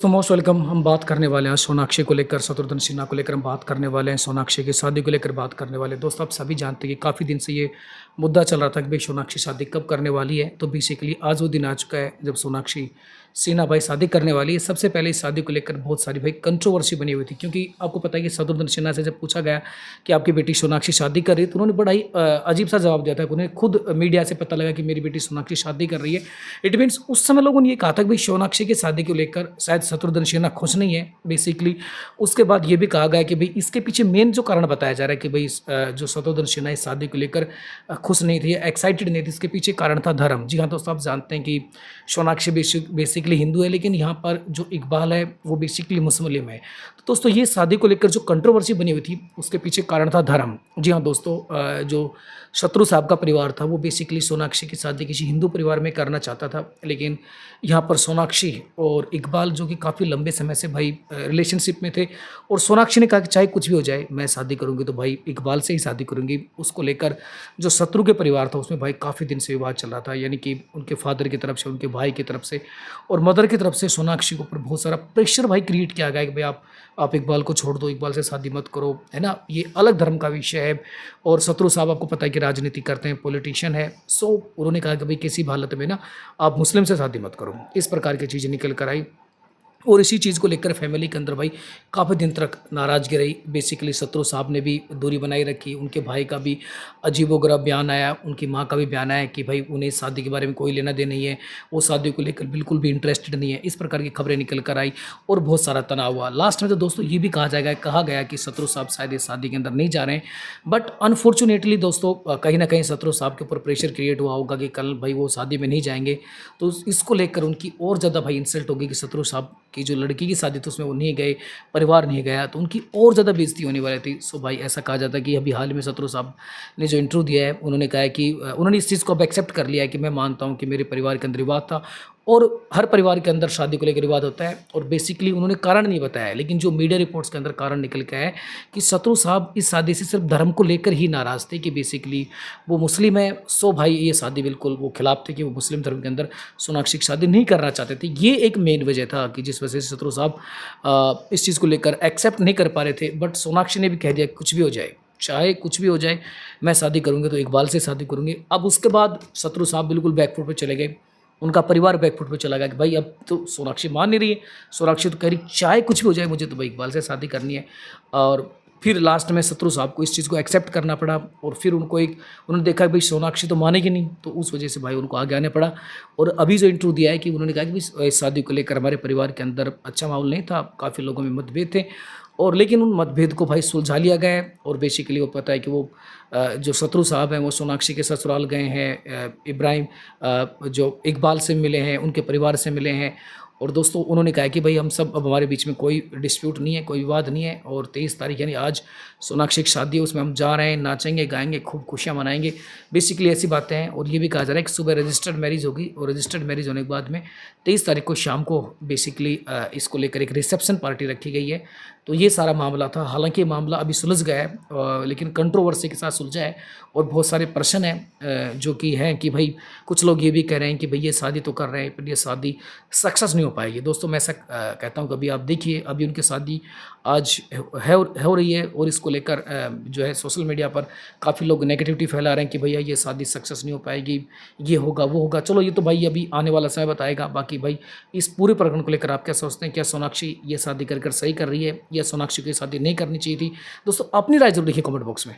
तो most welcome. हम बात करने वाले हैं सोनाक्षी को लेकर, शत्रुघ्न सिन्हा को लेकर हम बात करने वाले हैं, सोनाक्षी की शादी को लेकर बात करने वाले हैं। दोस्तों, आप सभी जानते हैं कि काफ़ी दिन से ये मुद्दा चल रहा था कि भाई सोनाक्षी शादी कब करने वाली है। तो बेसिकली आज वो दिन आ चुका है जब सोनाक्षी सिन्हा भाई शादी करने वाली है। सबसे पहले इस शादी को लेकर बहुत सारी भाई कंट्रोवर्सी बनी हुई थी, क्योंकि आपको पता है कि शत्रुघ्न सिन्हा से जब पूछा गया कि आपकी बेटी सोनाक्षी शादी कर रही है, तो उन्होंने बड़ा ही अजीब सा जवाब दिया था। उन्हें खुद मीडिया से पता लगा कि मेरी बेटी सोनाक्षी शादी कर रही है। इट मीन्स उस समय लोगों ने ये कहा था कि भाई सोनाक्षी की शादी को लेकर शायद शत्रुघ्न सिन्हा खुश नहीं है बेसिकली। उसके बाद ये भी कहा गया कि भाई इसके पीछे मेन जो कारण बताया जा रहा है कि भाई जो शत्रुघ्न सिन्हा इस शादी को लेकर खुश नहीं थी, एक्साइटेड नहीं थी, इसके पीछे कारण था धर्म। जी हाँ दोस्तों, आप जानते हैं कि सोनाक्षी बेसिकली हिंदू है, लेकिन यहाँ पर जो इकबाल है वो बेसिकली मुस्लिम है। तो दोस्तों, ये शादी को लेकर जो कंट्रोवर्सी बनी हुई थी उसके पीछे कारण था धर्म। जी हाँ दोस्तों, जो शत्रु साहब का परिवार था वो बेसिकली सोनाक्षी की शादी किसी हिंदू परिवार में करना चाहता था, लेकिन यहाँ पर सोनाक्षी और इकबाल जो कि काफ़ी लंबे समय से भाई रिलेशनशिप में थे, और सोनाक्षी ने कहा कि चाहे कुछ भी हो जाए मैं शादी करूँगी तो भाई इकबाल से ही शादी करूँगी। उसको लेकर जो शत्रु के परिवार था उसमें भाई काफ़ी दिन से विवाद चल रहा था, यानी कि उनके फादर की तरफ से, उनके भाई की तरफ से और मदर की तरफ से सोनाक्षी के ऊपर बहुत सारा प्रेशर भाई क्रिएट किया गया कि भाई आप इकबाल को छोड़ दो, इकबाल से शादी मत करो, है ना। ये अलग धर्म का विषय है। और शत्रु साहब आपको पता है कि राजनीति करते हैं, पॉलिटिशियन है। सो उन्होंने कहा कि भाई किसी भी हालत में ना आप मुस्लिम से शादी मत करो। इस प्रकार की चीज़ें निकल कर आई, और इसी चीज़ को लेकर फैमिली के अंदर भाई काफ़ी दिन तक नाराज़गी रही। बेसिकली शत्रु साहब ने भी दूरी बनाई रखी, उनके भाई का भी अजीबोगरीब बयान आया, उनकी माँ का भी बयान आया कि भाई उन्हें शादी के बारे में कोई लेना देना नहीं है, वो शादी को लेकर बिल्कुल भी इंटरेस्टेड नहीं है। इस प्रकार की खबरें निकल कर आई और बहुत सारा तनाव हुआ। लास्ट में तो दोस्तों ये भी कहा गया कि शत्रु साहब शायद इस शादी के अंदर नहीं जा रहे हैं। बट अनफॉर्चुनेटली दोस्तों, कहीं ना कहीं शत्रु साहब के ऊपर प्रेशर क्रिएट हुआ होगा कि कल भाई वो शादी में नहीं जाएंगे, तो इसको लेकर उनकी और ज़्यादा भाई इंसल्ट होगी कि शत्रु साहब की जो लड़की की शादी थी उसमें वो नहीं गए, परिवार नहीं गया, तो उनकी और ज़्यादा बेइज्जती होने वाली थी। सो भाई ऐसा कहा जाता है कि अभी हाल में शत्रु साहब ने जो इंटरव्यू दिया है, उन्होंने कहा है कि उन्होंने इस चीज़ को अब एक्सेप्ट कर लिया है कि मैं मानता हूँ कि मेरे परिवार के अंदर विवाद था, और हर परिवार के अंदर शादी को लेकर विवाद होता है। और बेसिकली उन्होंने कारण नहीं बताया है, लेकिन जो मीडिया रिपोर्ट्स के अंदर कारण निकल के आया है कि शत्रु साहब इस शादी से सिर्फ धर्म को लेकर ही नाराज़ थे कि बेसिकली वो मुस्लिम है। सो भाई ये शादी बिल्कुल वो खिलाफ थे कि वो मुस्लिम धर्म के अंदर सोनाक्षी की शादी नहीं करना चाहते थे। ये एक मेन वजह था कि जिस वजह से शत्रु साहब इस चीज़ को लेकर एक्सेप्ट नहीं कर पा रहे थे। बट सोनाक्षी ने भी कह दिया कुछ भी हो जाए, चाहे कुछ भी हो जाए, मैं शादी करूँगी तो इकबाल से शादी करूँगी। अब उसके बाद शत्रु साहब बिल्कुल बैकफुट पे चले गए, उनका परिवार बैकफुट पे चला गया कि भाई अब तो सोनाक्षी मान नहीं रही है। सोनाक्षी तो कह रही चाहे कुछ भी हो जाए मुझे तो भाई इकबाल से शादी करनी है। और फिर लास्ट में शत्रु साहब को इस चीज़ को एक्सेप्ट करना पड़ा, और फिर उन्होंने देखा कि भाई सोनाक्षी तो मानेगी नहीं, तो उस वजह से भाई उनको आगे आने पड़ा। और अभी जो इंटरव्यू दिया है कि उन्होंने कहा कि भाई इस शादी को लेकर हमारे परिवार के अंदर अच्छा माहौल नहीं था, काफ़ी लोगों में मतभेद थे, और लेकिन उन मतभेद को भाई सुलझा लिया गया है। और बेसिकली वो पता है कि वो जो शत्रु साहब हैं वो सोनाक्षी के ससुराल गए हैं, इब्राहिम जो इकबाल से मिले हैं, उनके परिवार से मिले हैं। और दोस्तों उन्होंने कहा कि भाई हम सब अब हमारे बीच में कोई डिस्प्यूट नहीं है, कोई विवाद नहीं है, और 23 तारीख यानी आज सोनाक्षी की शादी है, उसमें हम जा रहे हैं, नाचेंगे गाएंगे, खूब खुशियाँ मनाएंगे। बेसिकली ऐसी बातें हैं। और ये भी कहा जा रहा है कि सुबह रजिस्टर्ड मैरिज होगी, और रजिस्टर्ड मैरिज होने के बाद में 23 तारीख को शाम को बेसिकली इसको लेकर एक रिसेप्शन पार्टी रखी गई है। तो ये सारा मामला था। हालांकि मामला अभी सुलझ गया है, लेकिन कंट्रोवर्सी के साथ सुलझा है, और बहुत सारे प्रश्न हैं जो कि हैं कि भाई कुछ लोग ये भी कह रहे हैं कि भाई ये शादी तो कर रहे हैं पर ये शादी सक्सेस नहीं हो पाएगी। दोस्तों मैं ऐसा कहता हूँ, कभी आप देखिए अभी उनकी शादी आज हो रही है, और इसको लेकर जो है सोशल मीडिया पर काफ़ी लोग नेगेटिविटी फैला रहे हैं कि भैया ये शादी सक्सेस नहीं हो पाएगी, ये होगा वो होगा। चलो ये तो भाई अभी आने वाला समय बताएगा। बाकी भाई इस पूरे प्रकरण को लेकर आप क्या सोचते हैं? क्या सोनाक्षी ये शादी कर सही कर रही है, या सोनाक्षी को ये शादी नहीं करनी चाहिए थी? दोस्तों अपनी राय जरूर लिखिए कमेंट बॉक्स में।